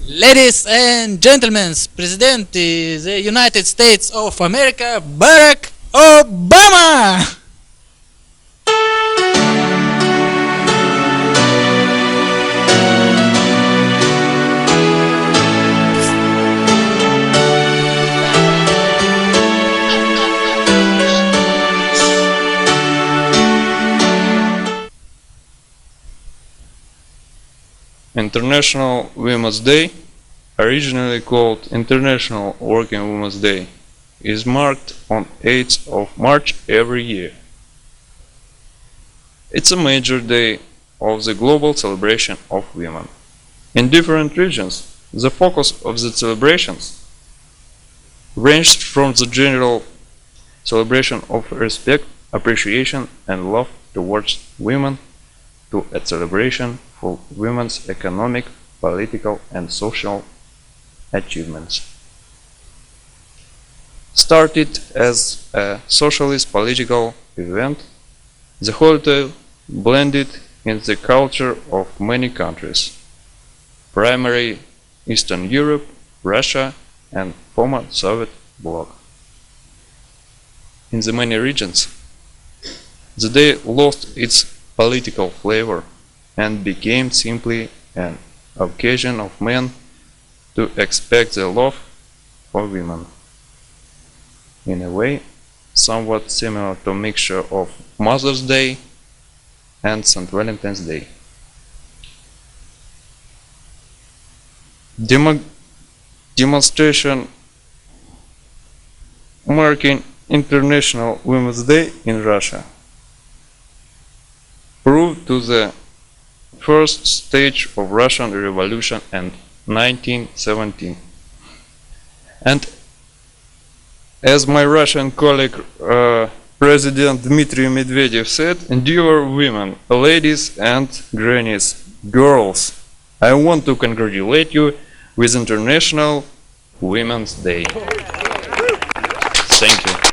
Ladies and gentlemen, President of the United States of America, Barack Obama! International Women's Day, originally called International Working Women's Day, is marked on 8th of March every year. It's a major day of the global celebration of women. In different regions, the focus of the celebrations ranged from the general celebration of respect, appreciation, and love towards women to a celebration for women's economic, political, and social achievements. Started as a socialist political event, the holiday blended in the culture of many countries, primarily Eastern Europe, Russia, and former Soviet bloc. In the many regions, the day lost its political flavor and became simply an occasion of men to express their love for women. In a way, somewhat similar to a mixture of Mother's Day and St. Valentine's Day. Demonstration marking International Women's Day in Russia proved to the first stage of Russian Revolution in 1917. And as my Russian colleague President Dmitry Medvedev said, "Dear women, ladies and grannies, girls, I want to congratulate you with International Women's Day." Thank you.